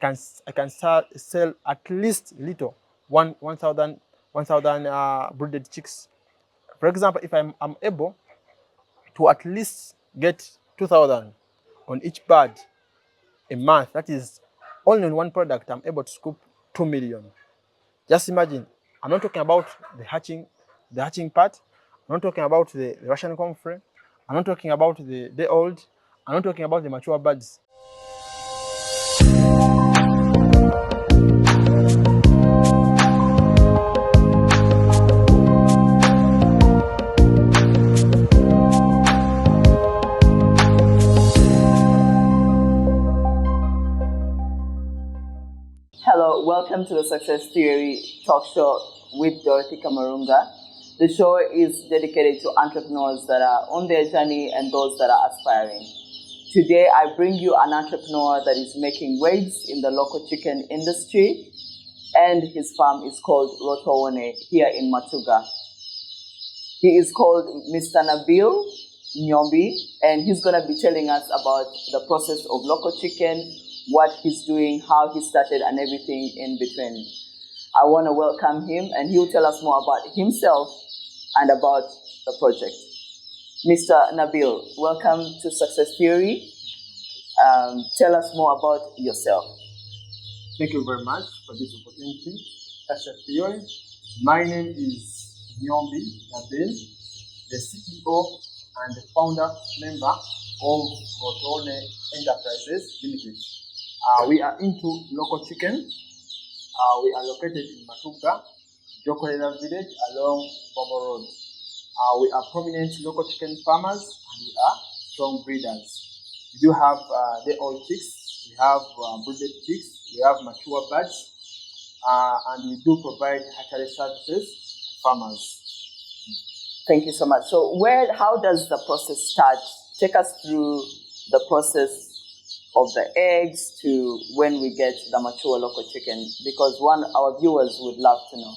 can sell at least little 1,000 brooded chicks. For example, if I'm able to at least get 2,000 on each bird a month, that is only on one product, I'm able to scoop 2 million. Just imagine, I'm not talking about the hatching part. I'm not talking about the Russian comfrey. I'm not talking about the day old. I'm not talking about the mature birds. Hello, welcome to the Success Theory Talk Show with Dorothy Kamarunga. The show is dedicated to entrepreneurs that are on their journey and those that are aspiring. Today, I bring you an entrepreneur that is making waves in the local chicken industry, and his farm is called Rotowone here in Matuga. He is called Mr. Nabil Nyombi, and he's going to be telling us about the process of local chicken, what he's doing, how he started, and everything in between. I want to welcome him, and he'll tell us more about himself and about the project. Mr. Nabil, welcome to Success Theory. Tell us more about yourself. Thank you very much for this opportunity. Success Theory. My name is Nyombi Nabil, the CEO and the founder member of Rotowone Enterprises Limited. We are into local chicken. We are located in Matuga, Jokolera village along Bobo Road. We are prominent local chicken farmers and we are strong breeders. We do have day-old chicks, we have brooded chicks, we have mature birds, and we do provide hatchery services to farmers. Thank you so much. So how does the process start? Take us through the process of the eggs to when we get the mature local chicken, because our viewers would love to know.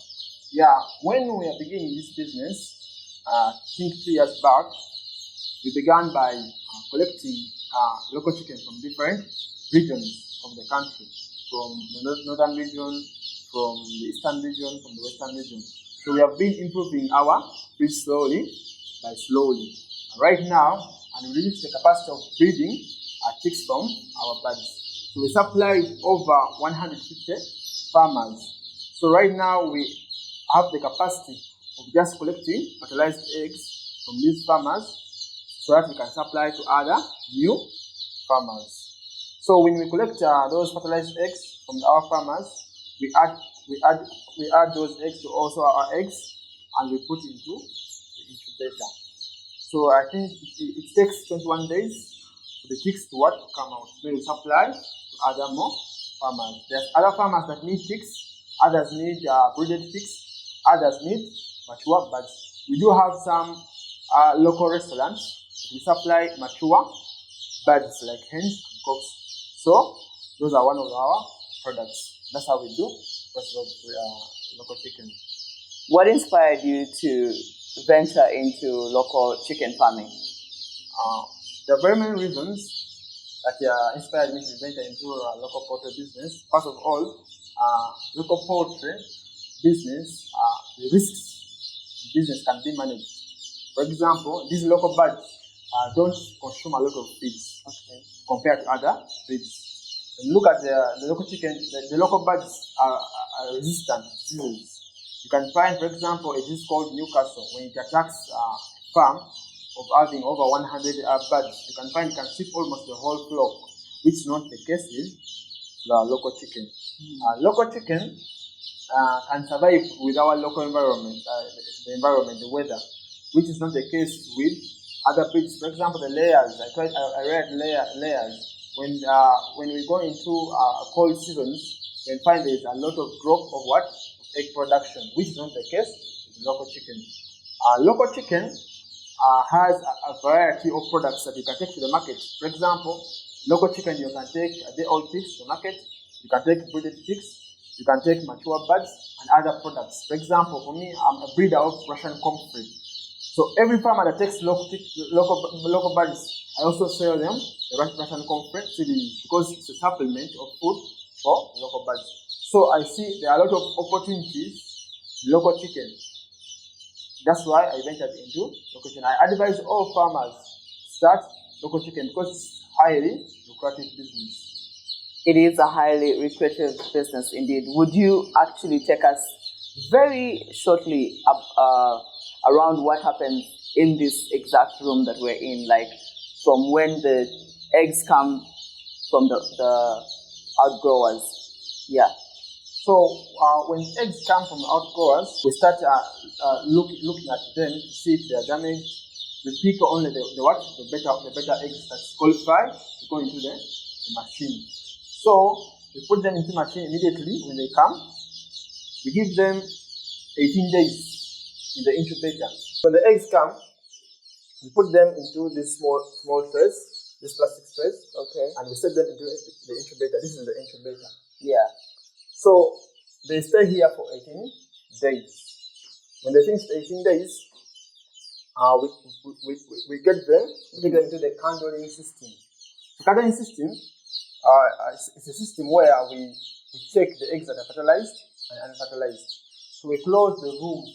Yeah, when we are beginning this business, I think 2 years back, we began by collecting local chicken from different regions of the country, from the northern region, from the eastern region, from the western region. So we have been improving our breed slowly. Right now, and we reach the capacity of breeding chicks from our birds. So we supplied over 150 farmers. So right now we have the capacity of just collecting fertilized eggs from these farmers so that we can supply to other new farmers. So when we collect those fertilized eggs from our farmers, we add those eggs to also our eggs and we put into the incubator. So I think it takes 21 days for the chicks to come out. Then we supply to other more farmers. There's other farmers that need chicks, others need brooded chicks, others need mature birds. We do have some local restaurants. We supply mature birds like hens and cocks. So those are one of our products. That's how we do the process of local chicken. What inspired you to venture into local chicken farming? There are very many reasons that inspired me to venture into local poultry business. First of all, local poultry business, the risks in business can be managed. For example, these local birds don't consume a lot of feeds compared to other breeds. When you look at the local chicken, the local birds are resistant to diseases. You can find, for example, a disease called Newcastle. When it attacks a farm of having over 100 birds, you can find it can sweep almost the whole flock, which is not the case with the local chicken. Local chicken can survive with our local environment, the weather, which is not the case with other breeds. For example, the layers. I read layers. When we go into cold seasons, we find there's a lot of drop of egg production, which is not the case with local chicken. Local chicken has a variety of products that you can take to the market. For example, local chicken, you can take day-old chicks to the market. You can take brooded chicks. You can take mature birds and other products. For example, for me, I'm a breeder of Russian comfrey. So every farmer that takes local birds, I also sell them the Russian comfrey because it's a supplement of food for local birds. So I see there are a lot of opportunities in local chicken. That's why I ventured into local chicken. I advise all farmers start local chicken because it's highly lucrative business. It is a highly lucrative business indeed. Would you actually take us very shortly around what happens in this exact room that we're in, like from when the eggs come from the outgrowers? Yeah. So when eggs come from outgrowers, we start looking at them to see if they are damaged. We pick only the better eggs that qualify to go into the machine. So we put them into the machine immediately when they come. We give them 18 days in the incubator. When the eggs come, we put them into this small trays, this plastic trays, Okay. and we set them into the incubator. This is the incubator. Yeah. So they stay here for 18 days. When they finish the 18 days, we get them, take them into the candling system. The candling system it's a system where we check the eggs that are fertilized and unfertilized. So we close the room.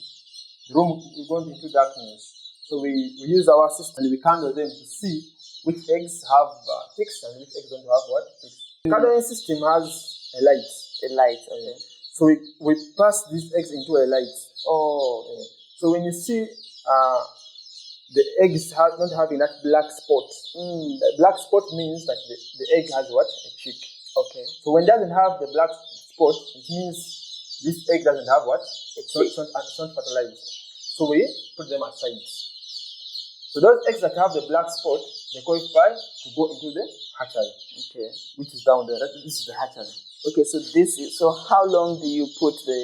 The room is going into darkness. So we use our system and we candle them to see which eggs have ticks and which eggs don't have what ticks. The candling system has a light. A light, okay. So we pass these eggs into a light. Oh, okay. So when you see the eggs don't have enough black spot. The black spot means that the egg has what? A chick. Okay. So when it doesn't have the black spot, it means this egg doesn't have what? It's not fertilized. So we put them aside. So those eggs that have the black spot, they qualify to go into the hatchery. Okay. Which is down there. This is the hatchery. Okay, so how long do you put the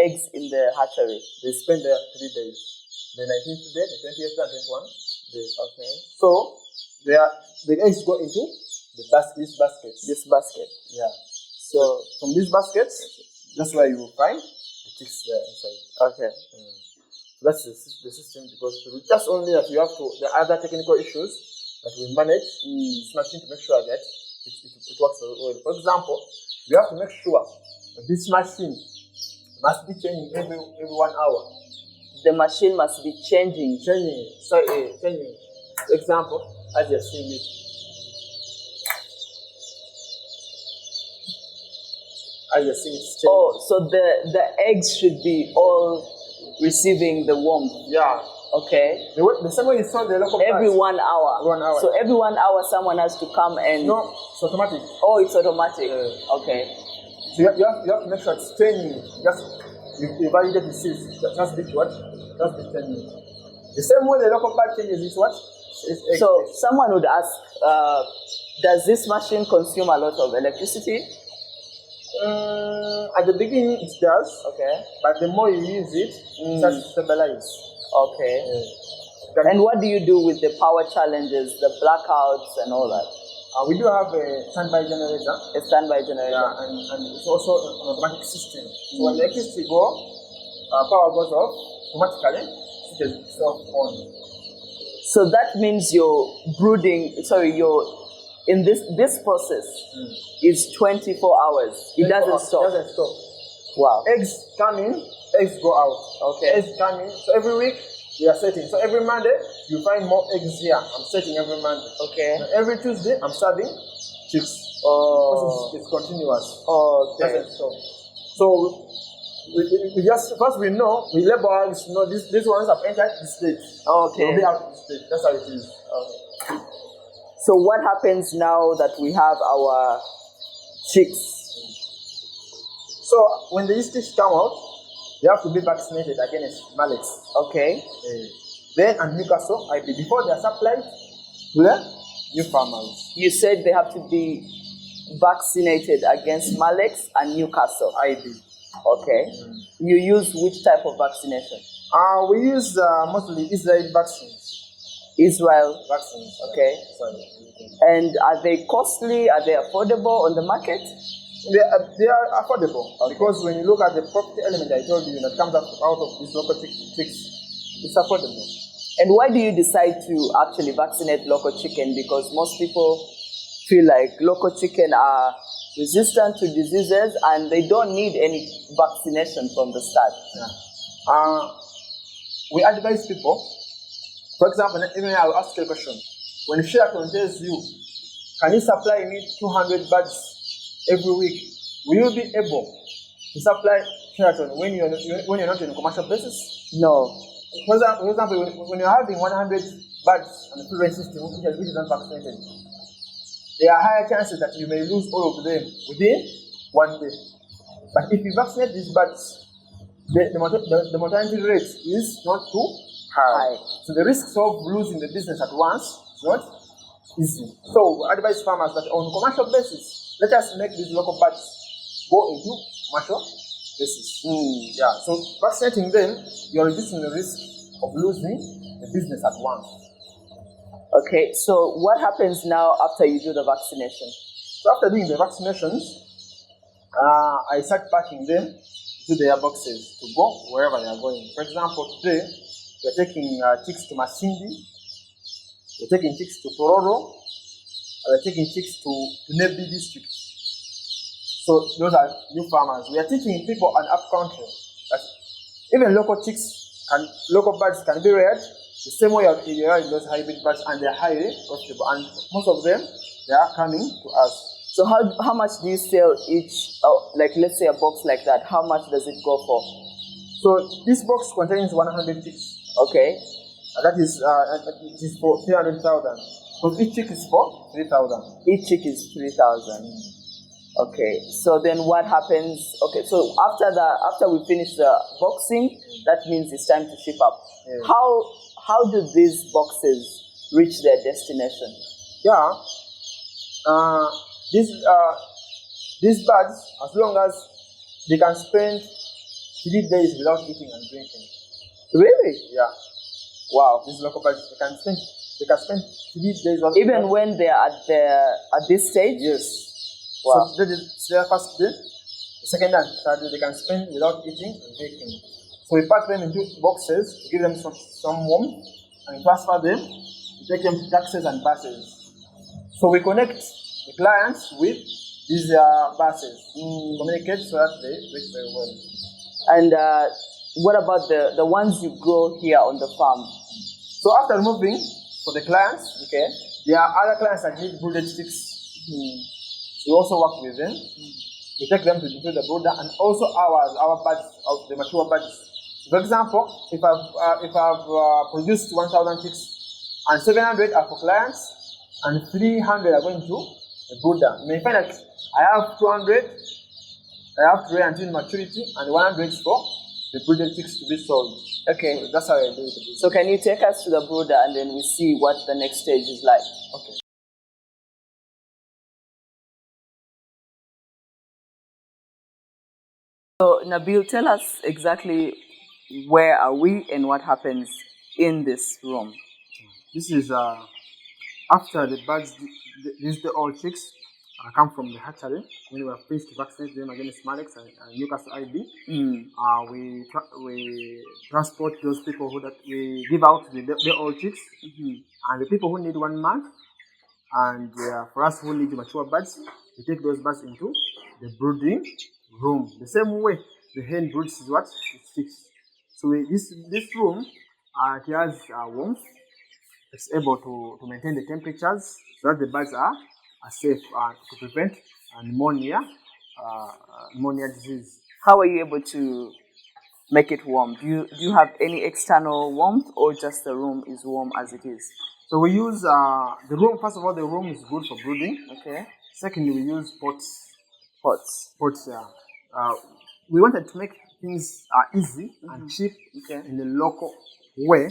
eggs in the hatchery? They spend there 3 days. The 19th day, the 20th day, and 21 days. Okay. So the eggs go into this basket. This basket. Yeah. So from these baskets, that's where you will find the chicks there inside. Okay. So that's the system because just only that you have to the other technical issues that we manage this machine to make sure that it works well. For example, we have to make sure that this machine must be changing every 1 hour. The machine must be changing. Changing. For example, as you're seeing it. As you're seeing it's changing. Oh, so the eggs should be all receiving the warmth. Yeah. Okay. The same way you saw the local every parts. 1 hour. 1 hour. So every 1 hour someone has to come and... No, it's automatic. Oh, it's automatic. Okay. So you have to make sure it's training. You validate the seeds. Just be what? Just be training. The same way the local part changes is what? So someone would ask, does this machine consume a lot of electricity? At the beginning it does. Okay. But the more you use it, it starts to stabilize. Okay. And what do you do with the power challenges, the blackouts and all that? We do have a standby generator. A standby generator. Yeah, and it's also an automatic system. So when the electricity power goes off, automatically switches itself on. So that means your brooding, in this process is 24 hours. It doesn't stop. It doesn't stop. Wow. Eggs come in, eggs go out. Okay. Eggs come in. So every week we are setting. So every Monday you find more eggs here. I'm setting every Monday. Okay. And every Tuesday I'm serving chicks. Oh. It's continuous. Okay. Doesn't stop. So we just first we label eggs. These ones have entered the stage. Okay. They'll be out of the stage. That's how it is. Okay. So what happens now that we have our chicks? So when the chicks come out, they have to be vaccinated against mallets. Okay. Then and Newcastle IB before they are supplied to the new farmers. You said they have to be vaccinated against mallets and Newcastle IB. Okay. You use which type of vaccination? We use mostly Israel vaccines. Israel Vaccines. Okay. Sorry. And are they costly? Are they affordable on the market? They are affordable because when you look at the property element I told you that comes out of these local chicks, it's affordable. And why do you decide to actually vaccinate local chicken? Because most people feel like local chicken are resistant to diseases, and they don't need any vaccination from the start. We advise people, for example, even I'll ask you a question. When Sheraton tells you, can you supply me 200 birds every week? Will you be able to supply Sheraton when you're not in a commercial basis? No. For example, when you're having 100 birds on the free range system, which is not vaccinated, there are higher chances that you may lose all of them within 1 day. But if you vaccinate these birds, the mortality rate is not too high. So the risks of losing the business at once is not easy. So we advise farmers that on a commercial basis, let us make these local birds go into commercial basis. Yeah. So vaccinating them, you're reducing the risk of losing the business at once. Okay, so what happens now after you do the vaccination? So after doing the vaccinations, I start packing them to their boxes to go wherever they are going. For example, today we're taking chicks to Masindi, we're taking chicks to Tororo, we're taking chicks to Nebi district. So those are new farmers. We are teaching people an upcountry that even local birds can be reared the same way you are in those hybrid birds, and they're highly profitable. And most of them, they are coming to us. So how much do you sell each, like let's say a box like that, how much does it go for? So this box contains 100 chicks. Okay. And that is it is for 300,000. Because each chick is for 3,000. Each chick is 3,000. Okay. So then what happens? Okay. So after we finish the boxing, that means it's time to ship up. Yeah. How do these boxes reach their destination? Yeah. These birds, as long as they can spend 3 days without eating and drinking. Really? Yeah. Wow. These local birds, they can spend 3 days without even when they are at this stage? Yes. Wow. So that is their first day. The second and third day they can spend without eating and drinking. So we pack them into boxes, give them some warmth, and transfer them, we take them to taxis and buses. So we connect the clients with these buses, communicate so that they reach very well. And what about the ones you grow here on the farm? So after removing for the clients, okay, there are other clients that need brooded chicks. We also work with them. We take them to the brooder, and also our birds, the mature birds. For example, if I've produced 1,000 chicks, and 700 are for clients, and 300 are going to the brooder. You may find that I have 200, I have to wait until maturity, and 100 is for the brooded chicks to be sold. Okay. So that's how I do it. So can you take us to the brooder, and then we see what the next stage is like? Okay. So Nabil, tell us exactly where are we and what happens in this room. This is after the birds, the old chicks come from the hatchery. When we are finished to vaccinate them against Malex and Newcastle IB, we transport those people we give out the old chicks, and the people who need 1 month, and for us who need mature birds, we take those birds into the brooding room. The same way the hen broods is what? It's chicks. So this room, it has warmth. It's able to maintain the temperatures so that the birds are safe to prevent pneumonia disease. How are you able to make it warm? Do you have any external warmth, or just the room is warm as it is? So we use the room. First of all, the room is good for brooding. Okay. Secondly, we use pots. Yeah. We wanted to make things easy and cheap in the local way,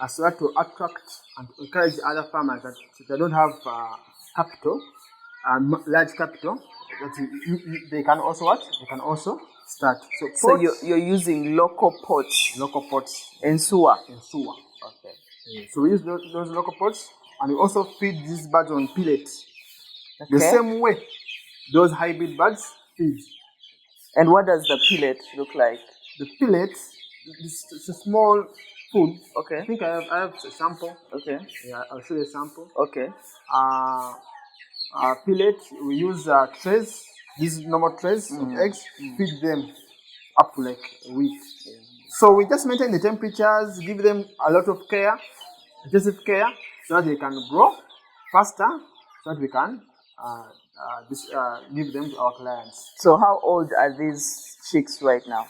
so that to attract and to encourage other farmers that they don't have capital, large capital, that they can also what? They can also start. So you're using local pots. Local pots. In sewer. Okay. So we use those local pots, and we also feed these birds on pellets. Okay. The same way those hybrid birds feed. And what does the pellet look like? The pellet, it's a small food. Okay. I think I have a sample. Okay. Yeah, I'll show you a sample. Okay. Pellet, we use trays these normal trays of eggs, feed them up to like a week. So we just maintain the temperatures, give them a lot of care, intensive care, so that they can grow faster, so that we can give them to our clients. So how old are these chicks right now?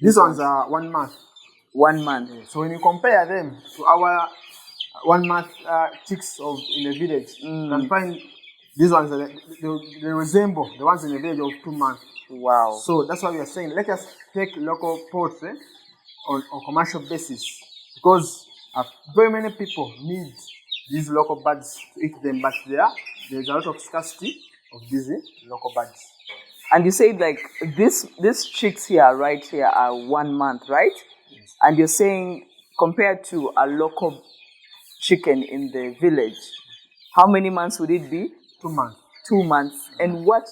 These ones are 1 month. 1 month. So when you compare them to our 1 month chicks in the village, you can find these ones they resemble the ones in the village of 2 months. Wow. So that's why we are saying let us take local poultry on commercial basis, because very many people need these local birds to eat them, but there's a lot of scarcity of these local birds. And you said like these chicks here, right here, are 1 month, right? Yes. And you're saying compared to a local chicken in the village, how many months would it be? 2 months. 2 months. And what?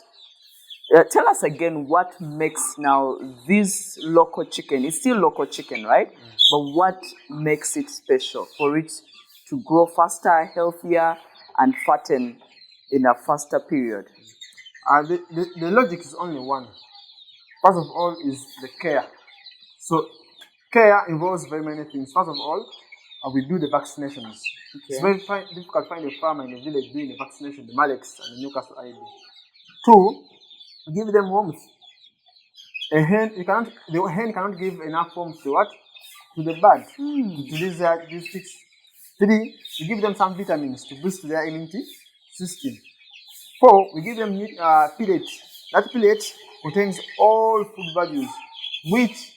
Tell us again what makes now this local chicken. It's still local chicken, right? But what makes it special for it to grow faster, healthier, and fatten in a faster period? The logic is only one. First of all is the care. So care involves very many things. First of all, we do the vaccinations. Okay. It's very difficult to find a farmer in the village doing the vaccination, the Malex and the Newcastle ID. 2, give them warmth. The hen cannot give enough warmth to what? To the bird. To these chicks. 3, we give them some vitamins to boost their immunity system. 4, we give them pellet. That pellet contains all food values, which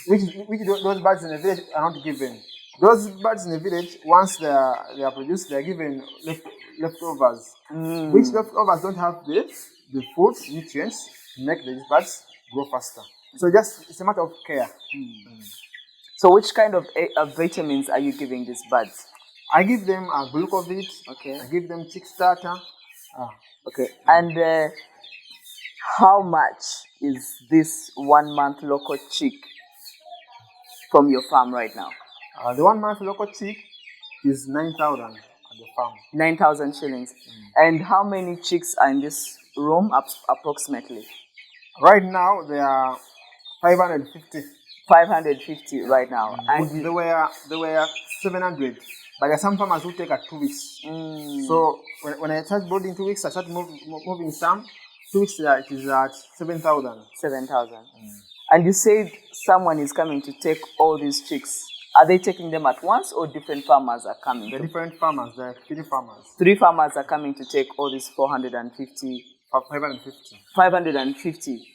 those birds in the village are not given. Those birds in the village, once they are produced, they are given leftovers, which leftovers don't have the food nutrients to make these birds grow faster. So it's a matter of care. So which kind of vitamins are you giving these birds? I give them glucovit. Okay. I give them chick starter. Okay. And how much is this 1 month local chick from your farm right now? The 1 month local chick is 9,000 at the farm. 9,000 shillings. And how many chicks are in this room approximately? Right now there are 550. 550 right now. And there were 700. But there are some farmers who take 2 weeks. So when I start brooding 2 weeks, I start moving some. 2 weeks it is at 7,000. 7,000. And you said someone is coming to take all these chicks. Are they taking them at once, or different farmers are coming? They're different farmers. There are 3 farmers. 3 farmers are coming to take all these 450. 550. 550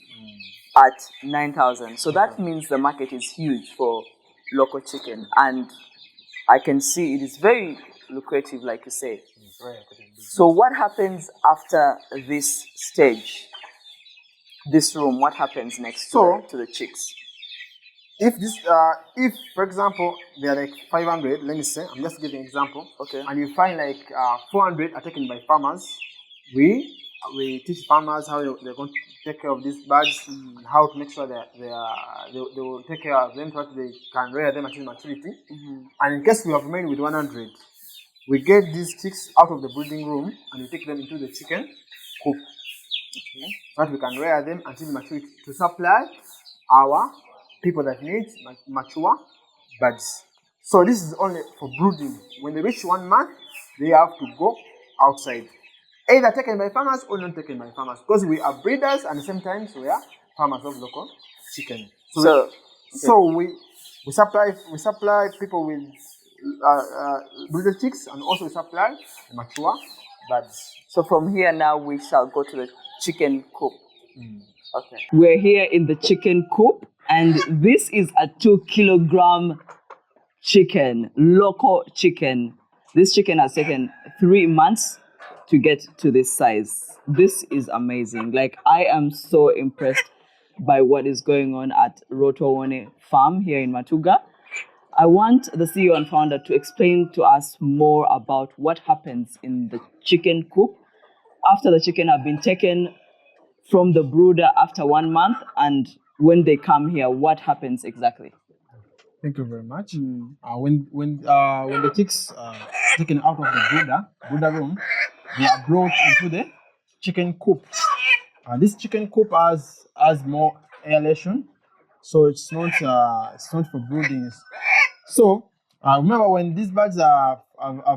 at 9,000. So that means the market is huge for local chicken, and I can see it is very lucrative, like you say. It's very lucrative. So what happens after this stage? This room, what happens next to the chicks? If for example they are like 500, let me say, I'm just giving an example. Okay. And you find like 400 are taken by farmers. We teach farmers how they're going to take care of these birds and how to make sure that they will take care of them so that they can rear them until maturity. And in case we have remained with 100, we get these chicks out of the breeding room and we take them into the chicken coop. Okay. So that we can rear them until maturity to supply our people that need mature birds. So this is only for brooding. When they reach 1 month, they have to go outside, either taken by farmers or not taken by farmers, because we are breeders and at the same time we are farmers of local chicken. So we supply people with breeder chicks, and also we supply mature birds. So from here now we shall go to the chicken coop. Okay. We're here in the chicken coop, and this is a 2-kilogram chicken, local chicken. This chicken has taken 3 months to get to this size. This is amazing. Like, I am so impressed by what is going on at Rotowone Farm here in Matuga. I want the CEO and founder to explain to us more about what happens in the chicken coop after the chicken have been taken from the brooder after 1 month, and when they come here, what happens exactly? Thank you very much. When the chicks are taken out of the brooder room, they are brought into the chicken coop. This chicken coop has more aeration, so it's not for brooding. So remember when these birds have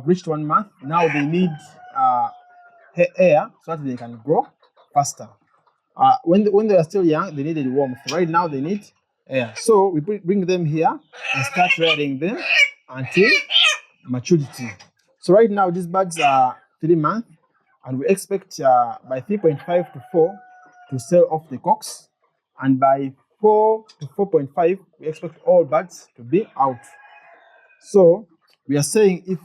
reached 1 month, now they need air so that they can grow faster. When they are still young, they needed warmth. Right now, they need air. So we bring them here and start rearing them until maturity. So right now, these birds are 3 months, and we expect by 3.5 to 4 to sell off the cocks, and by 4 to 4.5, we expect all birds to be out. So we are saying if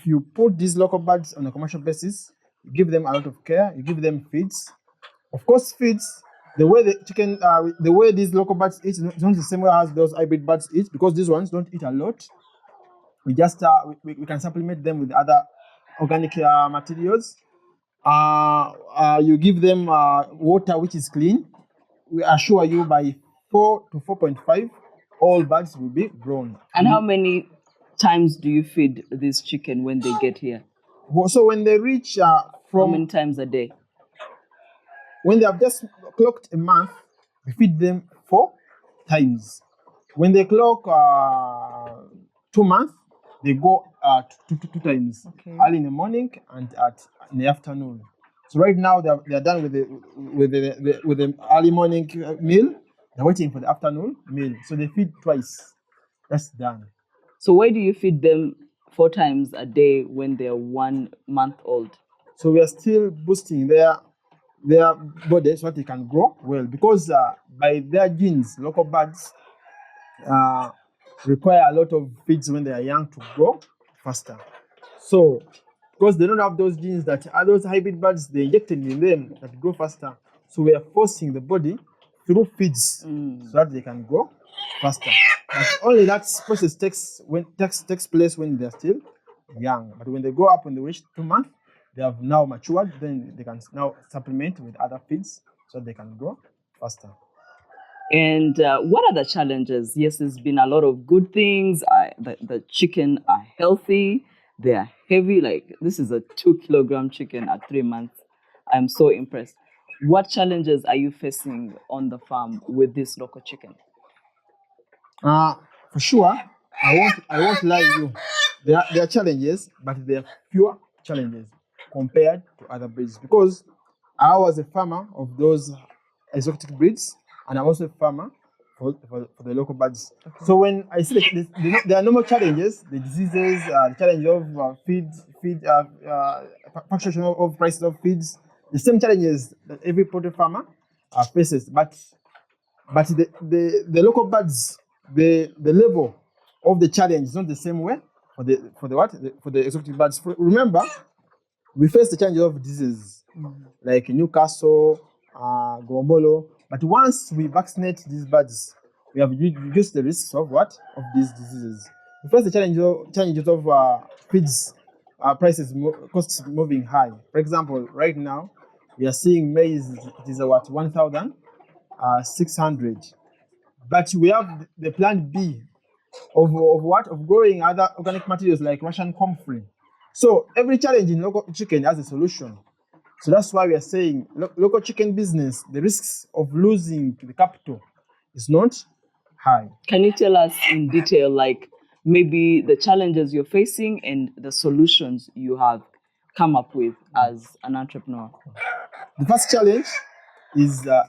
you put these local birds on a commercial basis, you give them a lot of care, you give them feeds. Of course, feeds the way the chicken, the way these local birds eat is not the same way as those hybrid birds eat, because these ones don't eat a lot. We just we can supplement them with other organic materials. You give them water which is clean. We assure you by 4 to 4.5, all birds will be grown. And how many times do you feed this chicken when they get here? So when they reach How many times a day? When they have just clocked a month, we feed them 4 times. When they clock 2 months, they go two times, early in the morning and in the afternoon. So right now they are done with the early morning meal. They're waiting for the afternoon meal. So they feed twice. That's done. So why do you feed them 4 times a day when they're 1 month old? So we are still boosting their body so that they can grow well, because by their genes, local birds require a lot of feeds when they are young to grow faster. So because they don't have those genes that those hybrid birds, they injected in them that grow faster. So we are forcing the body through feeds so that they can grow faster. But only that process takes place when they're still young. But when they grow up, when they reach 2 months, they have now matured, then they can now supplement with other feeds so they can grow faster. And what are the challenges? Yes, there's been a lot of good things. The chicken are healthy. They are heavy. Like, this is a 2-kilogram chicken at 3 months. I'm so impressed. What challenges are you facing on the farm with this local chicken? For sure, I won't lie to you. There are challenges, but they are fewer challenges compared to other breeds, because I was a farmer of those exotic breeds, and I'm also a farmer for the local birds. Okay. So when I see there are normal challenges, the diseases, the challenge of feed fluctuation of prices of feeds, the same challenges that every poultry farmer faces. But the local birds, the level of the challenge is not the same way for the exotic birds. Remember, we face the challenge of diseases like Newcastle, Gombolo. But once we vaccinate these birds, we have reduced the risks of these diseases. We face the challenges of feeds prices, costs moving high. For example, right now we are seeing maize. It is 1,600. But we have the plan B of growing other organic materials like Russian comfrey. So every challenge in local chicken has a solution. So that's why we are saying local chicken business, the risks of losing the capital is not high. Can you tell us in detail, like maybe the challenges you're facing and the solutions you have come up with as an entrepreneur? The first challenge is the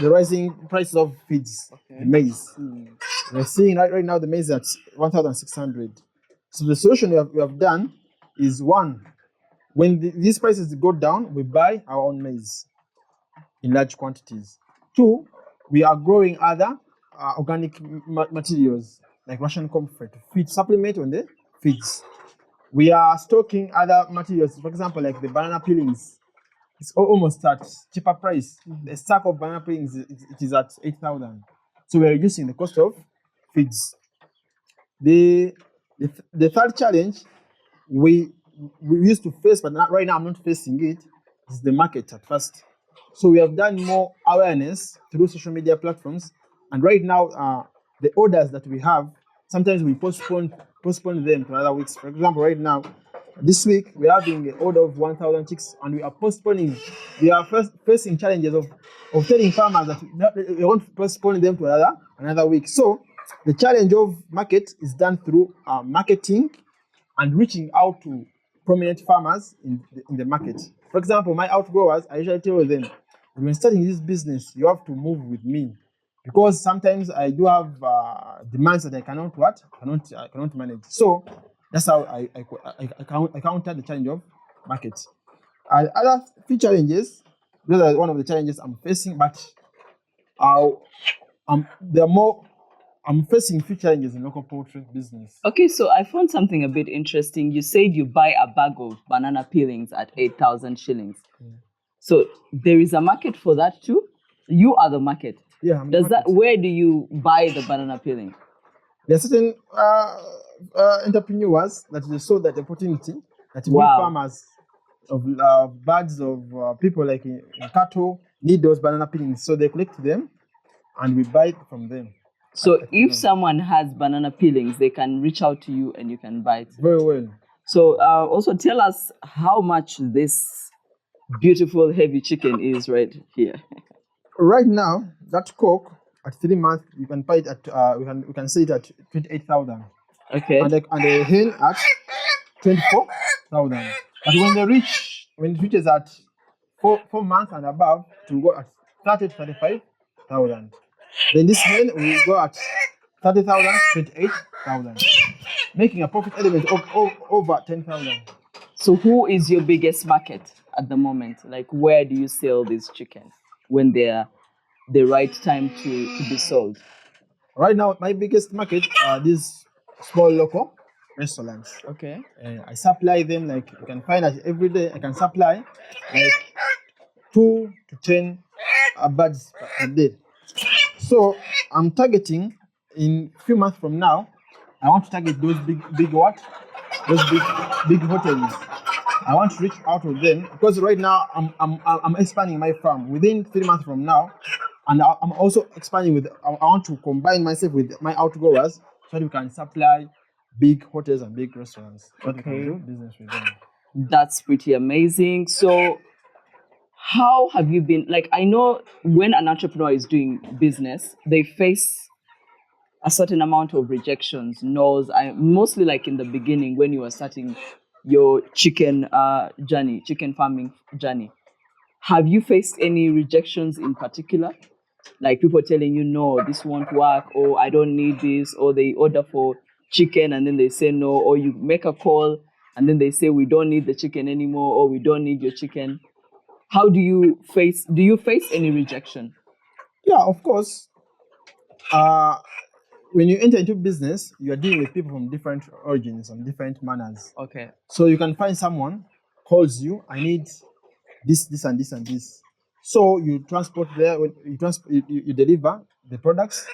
rising prices of feeds, the maize. We're seeing right now the maize at 1,600. So the solution we have done is, one, when these prices go down, we buy our own maize in large quantities. Two, we are growing other organic materials like Russian comfrey to feed supplement on the feeds. We are stocking other materials, for example, like the banana peelings. It's almost at cheaper price. The sack of banana peelings it is at 8,000. So we are reducing the cost of feeds. The third challenge we used to face, but right now I'm not facing it, is the market at first. So we have done more awareness through social media platforms, and right now the orders that we have, sometimes we postpone them to other weeks. For example, right now This week we are having an order of 1,000 chicks, and we are postponing. We are first facing challenges of telling farmers that we want to postpone them to another week. So the challenge of market is done through marketing and reaching out to prominent farmers in the market. For example, my outgrowers, I usually tell them, when starting this business, you have to move with me, because sometimes I do have demands that I cannot manage. So that's how I counter the challenge of market. Other few challenges, those are one of the challenges I'm facing, but there are more. I'm facing few challenges in local poultry business. Okay, so I found something a bit interesting. You said you buy a bag of banana peelings at 8,000 shillings. So there is a market for that too? You are the market. Yeah, I'm the Does that? market. Where do you buy the banana peeling? There are certain entrepreneurs that they saw that opportunity that we Wow. farmers of birds of people like in cattle need those banana peelings, so they collect them and we buy it from them. So if someone has banana peelings, they can reach out to you and you can buy it. Very well. So also tell us how much this beautiful heavy chicken is right here. Right now, that cock at 3 months you can buy it at we can sell it at 28,000. Okay. And the hen at 24,000. But when it reaches at 4 months and above, it will go at 30 to 35,000. Then this hen will go at 30,000, 28,000, making a profit element of over 10,000. So who is your biggest market at the moment? Like, where do you sell these chickens when they're the right time to be sold? Right now, my biggest market are these small local restaurants. Okay. I supply them, like you can find that every day I can supply like 2 to 10 birds a day. So I'm targeting in a few months from now, I want to target those big what? Those big hotels. I want to reach out to them because right now I'm expanding my farm. Within 3 months from now, and I'm also expanding with. I want to combine myself with my outgoers so that we can supply big hotels and big restaurants. So that we can do business with them. That's pretty amazing. So how have you been? Like, I know when an entrepreneur is doing business, they face a certain amount of rejections, no's. Mostly like in the beginning when you were starting your chicken chicken farming journey. Have you faced any rejections in particular? Like people telling you, no, this won't work, or I don't need this, or they order for chicken and then they say no, or you make a call and then they say we don't need the chicken anymore, or we don't need your chicken. How do you face any rejection? Yeah, of course. When you enter into business, you are dealing with people from different origins and different manners. Okay. So you can find someone calls you, I need this, and this, and this. So you transport there, when you deliver the products.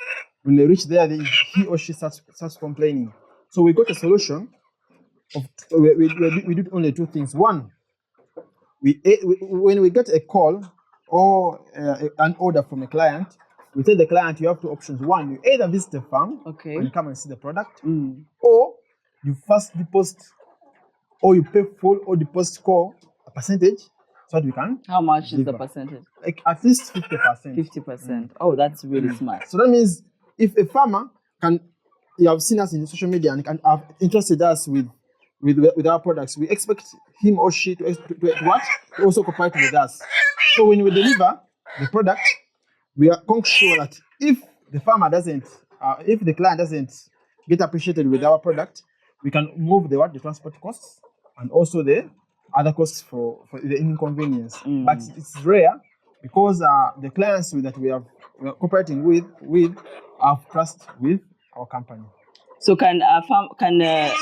When they reach there, he or she starts complaining. So we got a solution. We did only two things. One, when we get a call or an order from a client, we tell the client you have two options. One, you either visit the farm and come and see the product, or you first deposit, or you pay full or deposit core a percentage so that we can. How much deliver. is the percentage? Like at least 50%. 50%. Oh, that's really smart. So that means if a farmer you have seen us in social media and can have interested us with our products, we expect him or she to also cooperate with us. So when we deliver the product, we are sure that if the farmer doesn't, if the client doesn't get appreciated with our product, we can move the transport costs and also the other costs for the inconvenience. But it's rare because the clients that we are cooperating with have trust with our company. So can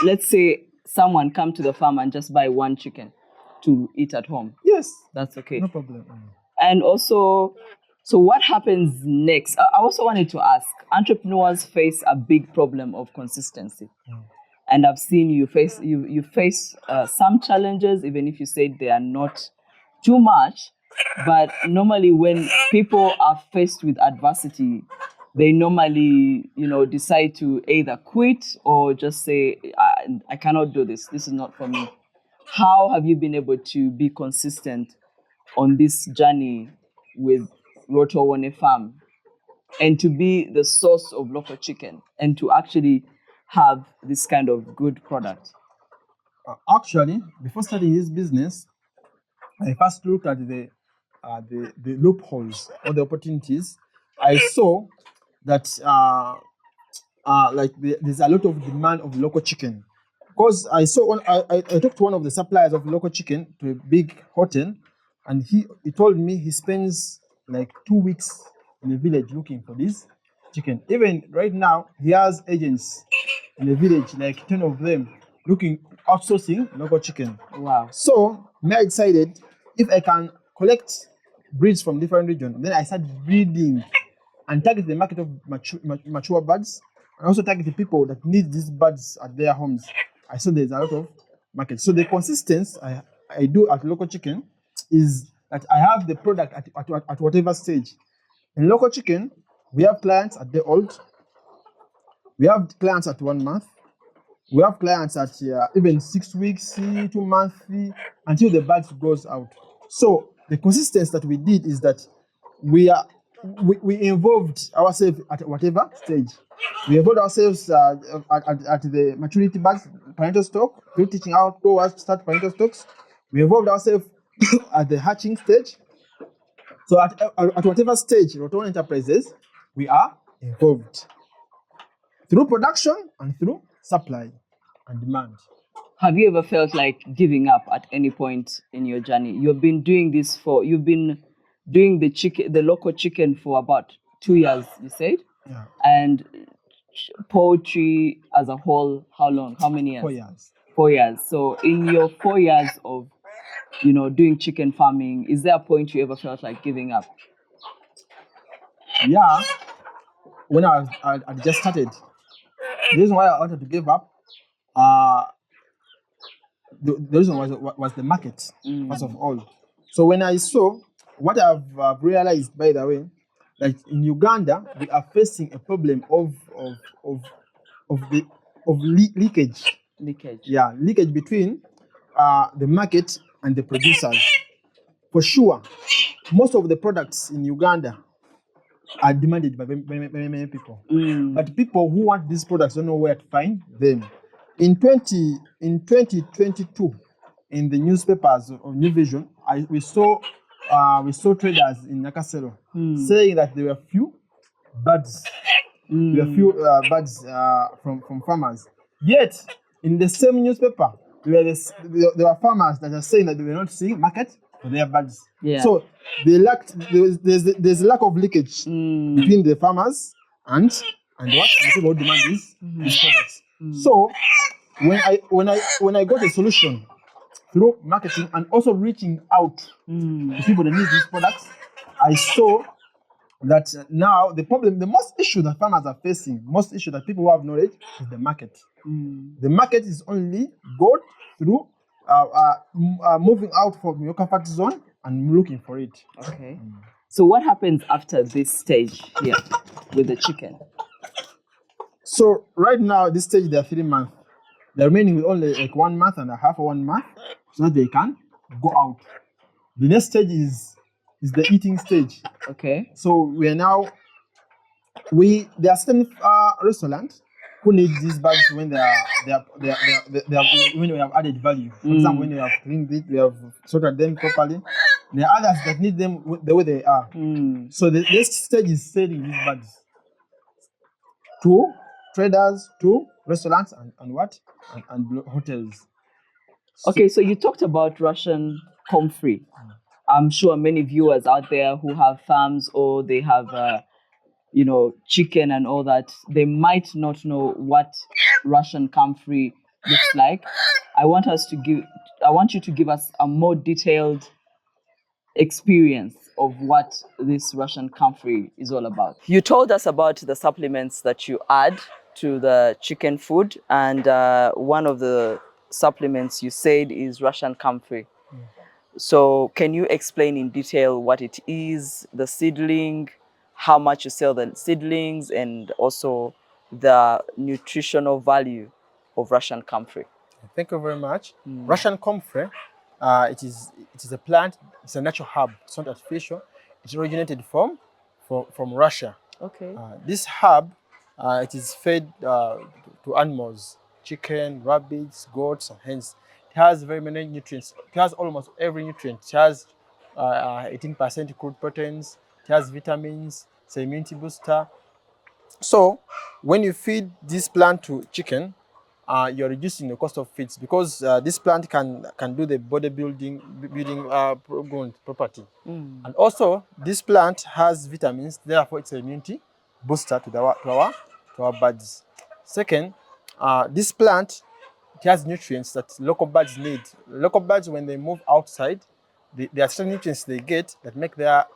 let's say someone come to the farm and just buy one chicken to eat at home? Yes, that's okay. No problem. And also, so what happens next? I also wanted to ask, entrepreneurs face a big problem of consistency. And I've seen you face some challenges, even if you said they are not too much. But normally when people are faced with adversity, they normally, decide to either quit or just say, I cannot do this. This is not for me. How have you been able to be consistent on this journey with Rotowane Farm and to be the source of local chicken and to actually have this kind of good product? Actually, before starting this business, I first looked at the loopholes or the opportunities. I saw that there's a lot of demand of local chicken. Because I talked to one of the suppliers of local chicken to a big hotel, and he told me he spends like 2 weeks in a village looking for this chicken. Even right now, he has agents in the village, like 10 of them, outsourcing local chicken. Wow. So I decided if I can collect breeds from different regions, then I started breeding and target the market of mature birds, and also target the people that need these birds at their homes. I saw there's a lot of market. So the consistency I do at local chicken is that I have the product at whatever stage. In local chicken, we have clients at the old, we have clients at 1 month, we have clients at even 6 weeks, 2 months, until the birds goes out. So the consistency that we did is that we involved ourselves at whatever stage. We involved ourselves at the maturity birds, parental stock, through teaching how to start parental stocks. We involved ourselves at the hatching stage. So at whatever stage, Roton Enterprises, we are involved through production and through supply and demand. Have you ever felt like giving up at any point in your journey? You've been doing the local chicken for about 2 years, you said? Yeah. And poultry as a whole, how long? How many years? 4 years. 4 years. So in your 4 years of, doing chicken farming, is there a point you ever felt like giving up? Yeah. When I just started, the reason why I wanted to give up, the reason was the market, first of all. So when I saw, what I've realized, by the way, that in Uganda we are facing a problem of leakage. Leakage. Yeah, leakage between the market and the producers. For sure, most of the products in Uganda are demanded by many people. But people who want these products don't know where to find them. In 2022, in the newspapers of New Vision, we saw traders in Nakasero saying that there were few birds. There were few birds from farmers. Yet, in the same newspaper, there were farmers that are saying that they were not seeing market for their birds. Yeah. So there's a lack of leakage between the farmers and what the people who demand these products. So when I got a solution through marketing and also reaching out to people that need these products, I saw that now the most issue that farmers are facing, most issue that people who have knowledge is the market. The market is only good through moving out from your comfort zone and looking for it. Okay. So what happens after this stage here with the chicken? So right now, this stage, they are 3 months. They're remaining with only like 1 month and a half or 1 month so that they can go out. The next stage is the eating stage. Okay. So we are now, there are certain restaurants who need these bags when when we have added value. For example, when we have cleaned it, we have sorted them properly. There are others that need them the way they are. So the next stage is selling these bags to traders, to restaurants, and hotels. Okay, so you talked about Russian comfrey. I'm sure many viewers out there who have farms or they have, chicken and all that, they might not know what Russian comfrey looks like. I want you to give us a more detailed experience of what this Russian comfrey is all about. You told us about the supplements that you add to the chicken food, and one of the supplements you said is Russian comfrey. So can you explain in detail what it is, the seedling, how much you sell the seedlings, and also the nutritional value of Russian comfrey? Thank you very much. Russian comfrey, it is a plant. It's a natural herb. It's not artificial. It originated from Russia. Okay. This herb, it is fed to animals, chicken, rabbits, goats, and hens. It has very many nutrients. It has almost every nutrient. It has 18% crude proteins. It has vitamins. It's an immunity booster. So when you feed this plant to chicken, you're reducing the cost of feeds because this plant can do the building property. And also this plant has vitamins, therefore it's an immunity booster to our bodies. Second, this plant, it has nutrients that local birds need. Local birds, when they move outside, there are certain nutrients they get that make their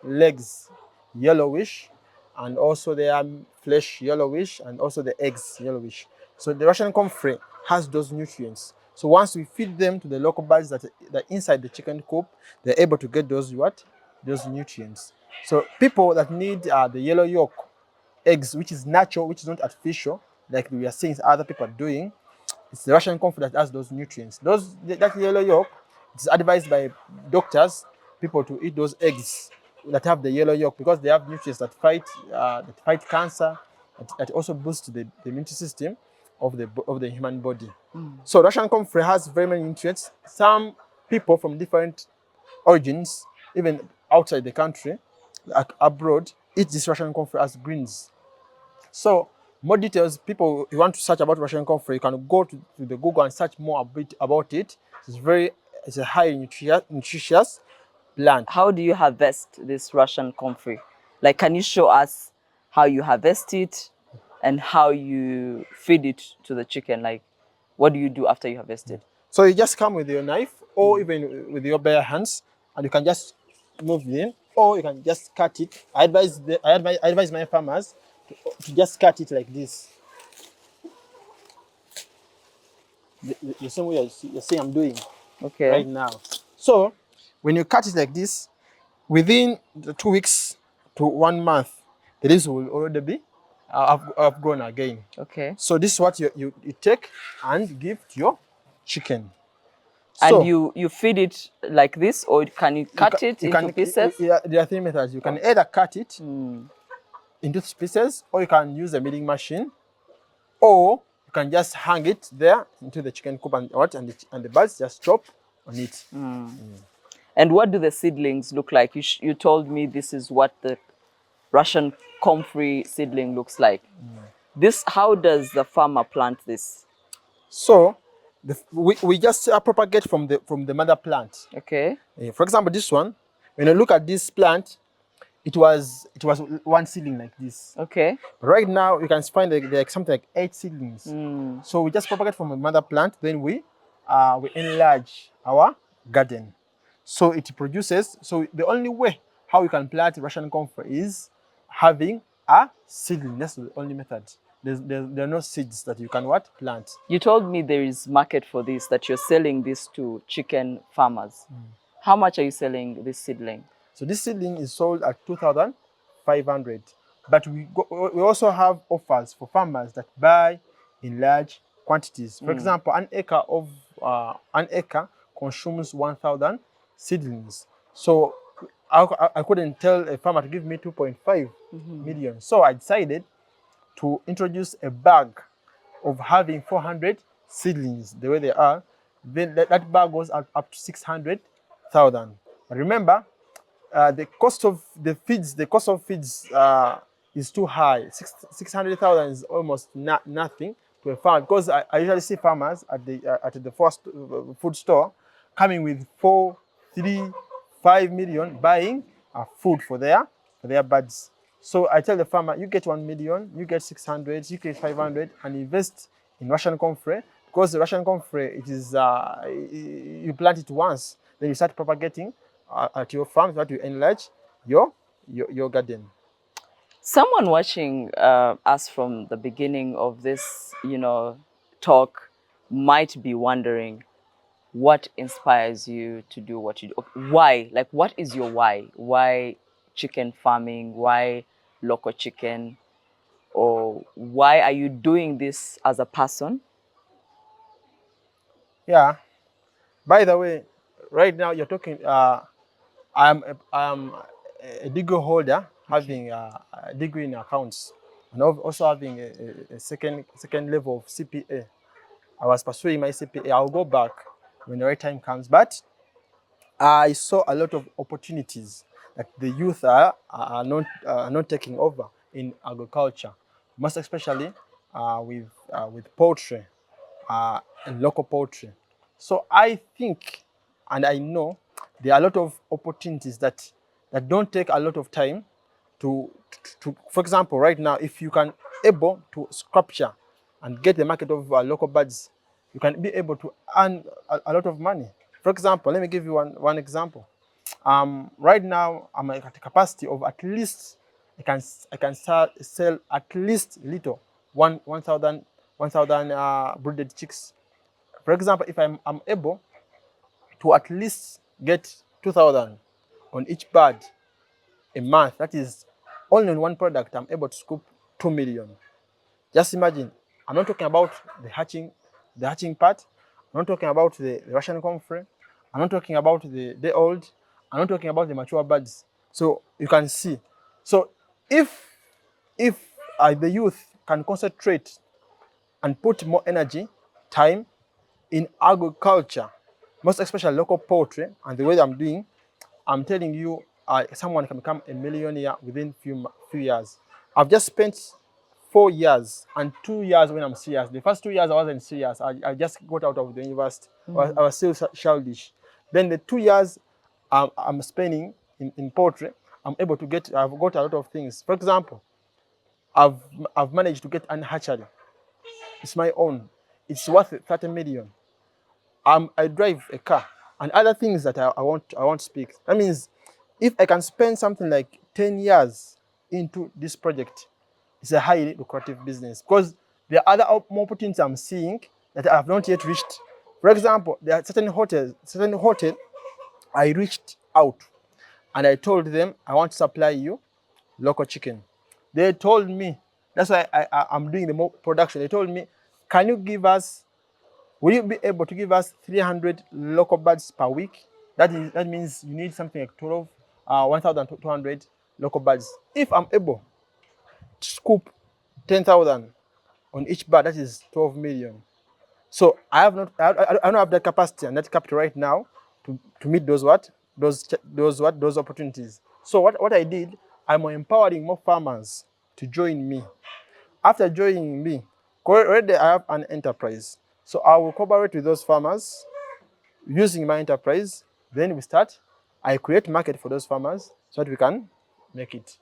legs yellowish, and also their flesh yellowish, and also the eggs yellowish. So the Russian comfrey has those nutrients. So once we feed them to the local birds that inside the chicken coop, they're able to get those nutrients. So people that need the yellow yolk eggs, which is natural, which is not artificial, like we are seeing other people doing, it's the Russian comfrey that has those nutrients. That yellow yolk, it's advised by doctors, people to eat those eggs that have the yellow yolk because they have nutrients that fight cancer, that also boost the immune system of the human body. So Russian comfrey has very many nutrients. Some people from different origins, even outside the country, like abroad, eat this Russian comfrey as greens. So more details, people you want to search about Russian comfrey, you can go to the Google and search more a bit about it. It's a high nutritious plant. How do you harvest this Russian comfrey? Like, can you show us how you harvest it and how you feed it to the chicken? Like, what do you do after you harvest it? So you just come with your knife or even with your bare hands, and you can just move it in, or you can just cut it. I advise my farmers to just cut it like this. The same way you're seeing I'm doing Okay. right now. So when you cut it like this, within the 2 weeks to 1 month, the leaves will already be have grown again. Okay. So this is what you take and give to your chicken. And So you feed it like this, or can you cut it into pieces? Yeah, there are three methods. You can either cut it into pieces, or you can use a milling machine, or you can just hang it there into the chicken coop and the birds just chop on it. And what do the seedlings look like? You told me this is what the Russian comfrey seedling looks like. How does the farmer plant this? So we just propagate from the mother plant. Okay. For example, this one, when you look at this plant, it was one seedling like this. Okay. Right now, you can find like something like 8 seedlings. So we just propagate from a mother plant, then we enlarge our garden. So it produces. So the only way how you can plant Russian comfrey is having a seedling. That's the only method. There are no seeds that you can plant. You told me there is market for this, that you're selling this to chicken farmers. How much are you selling this seedling? So this seedling is sold at 2,500. But we also have offers for farmers that buy in large quantities. For example, an acre consumes 1,000 seedlings. So I couldn't tell a farmer to give me 2.5 million. So I decided to introduce a bag of having 400 seedlings the way they are. Then that bag goes up to 600,000. Remember, the cost of feeds is too high. 600,000 is almost nothing to a farmer, because I usually see farmers at the first food store coming with 4, 3, 5 million buying food for their birds. So I tell the farmer, you get 1 million, you get 600, you get 500, and invest in Russian comfrey, because the Russian comfrey, it is you plant it once, then you start propagating at your farm, so that you enlarge your garden. Someone watching us from the beginning of this, talk might be wondering, what inspires you to do what you do? Why? Like, what is your why? Why chicken farming? Why local chicken? Or why are you doing this as a person? Yeah. By the way, right now you're talking. I'm a degree holder, having a degree in accounts, and also having a second level of CPA. I was pursuing my CPA. I'll go back when the right time comes. But I saw a lot of opportunities that the youth are not taking over in agriculture, most especially with poultry and local poultry. So I think and I know there are a lot of opportunities that don't take a lot of time to for example, right now, if you can able to capture and get the market of local birds, you can be able to earn a lot of money. For example, let me give you one example. Right now, I'm at a capacity of at least I can sell at least little 1,000 brooded chicks. For example, if I'm able to at least get 2,000 on each bird a month, that is only on one product, I'm able to scoop 2 million. Just imagine, I'm not talking about the hatching part. I'm not talking about the Russian comfrey. I'm not talking about the old. I'm not talking about the mature birds. So you can see. So if if the youth can concentrate and put more energy, time in agriculture, most especially local poultry, and the way I'm doing, I'm telling you, someone can become a millionaire within few years. I've just spent 4 years and 2 years when I'm serious. The first 2 years I wasn't serious. I just got out of the university. I was still childish. Then the 2 years I'm spending in poultry, I've got a lot of things. For example, I've I've managed to get an hatchery. It's my own. It's worth 30 million. I drive a car and other things that I want to speak. That means if I can spend something like 10 years into this project, it's a highly lucrative business because there are other more opportunities I'm seeing that I have not yet reached. For example, there are certain hotel I reached out and I told them I want to supply you local chicken. They told me, that's why I'm doing the more production. They told me, can you give us will you be able to give us 300 local birds per week? That means you need something like 1,200 local birds. If I'm able to scoop 10,000 on each bird, that is 12 million. So I don't have that capacity and that capital right now to meet those opportunities. So what I did, I'm empowering more farmers to join me. After joining me, already I have an enterprise. So I will cooperate with those farmers using my enterprise. Then I create market for those farmers so that we can make it.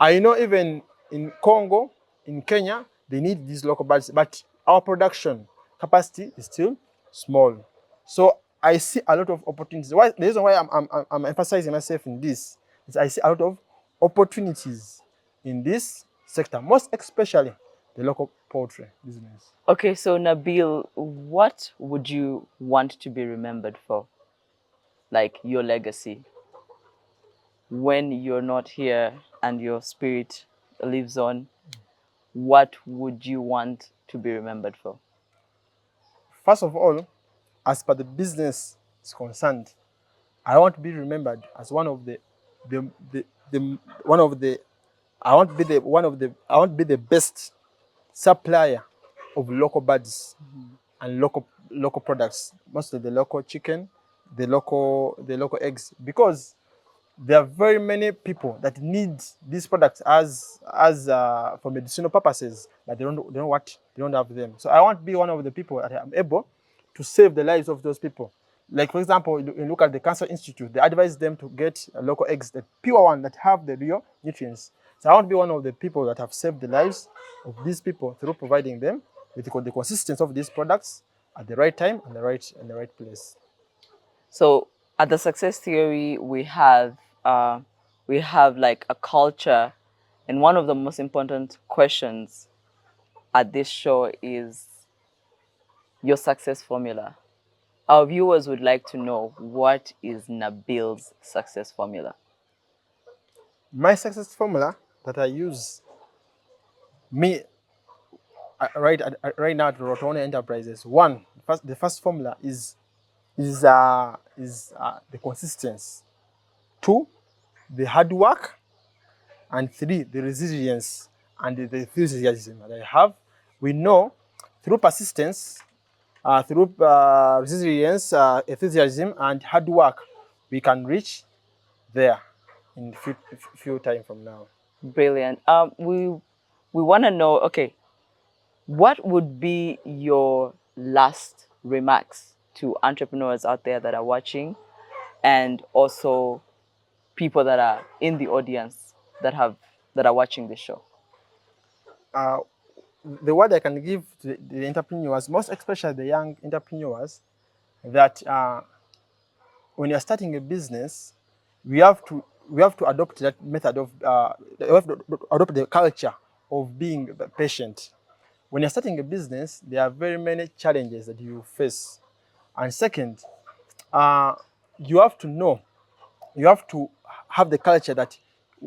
I know even in Congo, in Kenya, they need these local birds, but our production capacity is still small. So I see a lot of opportunities. The reason why I'm emphasizing myself in this is I see a lot of opportunities in this sector, most especially the local poultry business. Okay, so Nabil, what would you want to be remembered for? Like your legacy when you're not here and your spirit lives on, what would you want to be remembered for? First of all, as per the business is concerned, I want to be remembered as one of the one of the I want to be the one of the I want to be the best supplier of local birds and local products, mostly the local chicken, the local eggs, because there are very many people that need these products as for medicinal purposes, but they don't have them. So I want to be one of the people that I'm able to save the lives of those people. Like for example, you look at the Cancer Institute, they advise them to get local eggs, the pure one that have the real nutrients. So I want to be one of the people that have saved the lives of these people through providing them with the consistency of these products at the right time and the right place. So at the success theory, we have like a culture, and one of the most important questions at this show is your success formula. Our viewers would like to know, what is Nabil's success formula? My success formula that I use, me right now at Rotone Enterprises. One, the first formula is the consistency. Two, the hard work, and three, the resilience and the enthusiasm that I have. We know through persistence, through resilience, enthusiasm, and hard work, we can reach there in few time from now. Brilliant. We want to know. Okay, what would be your last remarks to entrepreneurs out there that are watching, and also people that are in the audience that are watching the show? Uh, the word I can give to the entrepreneurs, most especially the young entrepreneurs, that when you're starting a business, we have to adopt that method of we have to adopt the culture of being patient. When you're starting a business, there are very many challenges that you face. And second, you have to know, you have to have the culture that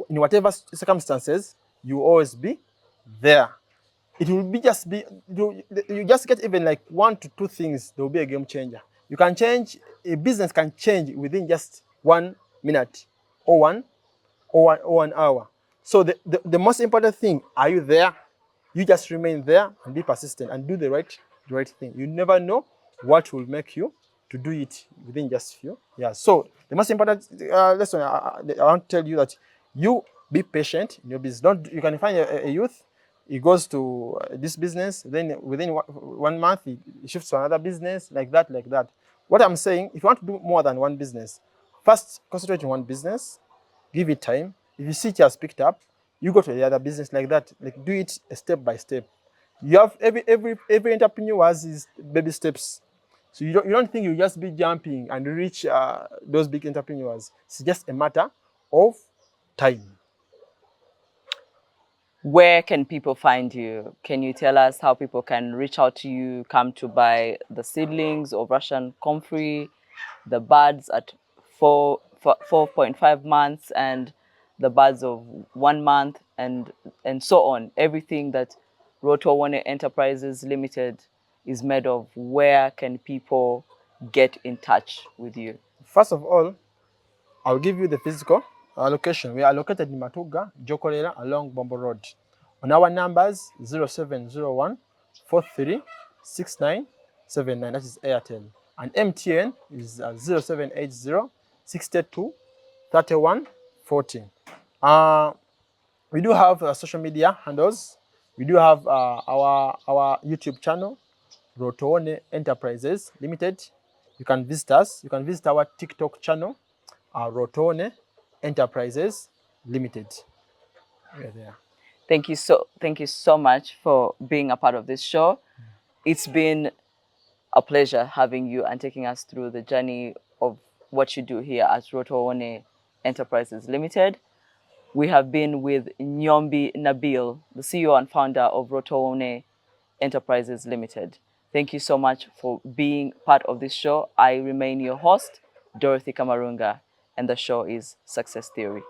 in whatever circumstances, you always be there. It will be just be, you just get even like 1 to 2 things, there will be a game changer. You can change, a business can change within just 1 minute or one hour. So the most important thing, are you there? You just remain there and be persistent and do the right thing. You never know what will make you to do it within just few. Yeah. So the most important lesson I want to tell you that you be patient in your business. Don't, you can find a youth, he goes to this business, then within 1 month he shifts to another business, like that, like that. What I'm saying, if you want to do more than one business, first concentrate on one business, give it time. If you see it has picked up, you go to the other business, like that. Like, do it step by step. You have every entrepreneur has his baby steps. So you don't think you just be jumping and reach those big entrepreneurs. It's just a matter of time. Where can people find you? Can you tell us how people can reach out to you, come to buy the seedlings of Russian comfrey, the buds at 4.5 months, and the buds of 1 month, and so on? Everything that Rotowone Enterprises Limited is made of. Where can people get in touch with you? First of all, I'll give you the physical location. We are located in Matuga, Jokolera, along Bombo Road. On our numbers, 0701 436979, that is Airtel. And MTN is 0780 62 31 40. We do have social media handles. We do have our YouTube channel, Rotowone Enterprises Limited. You can visit us. You can visit our TikTok channel, Rotowone Enterprises Limited. We're there. Thank you so much for being a part of this show. It's been a pleasure having you and taking us through the journey of what you do here at Rotowone Enterprises Limited. We have been with Nyombi Nabil, the CEO and founder of Rotowone Enterprises Limited. Thank you so much for being part of this show. I remain your host, Dorothy Kamarunga, and the show is Success Theory.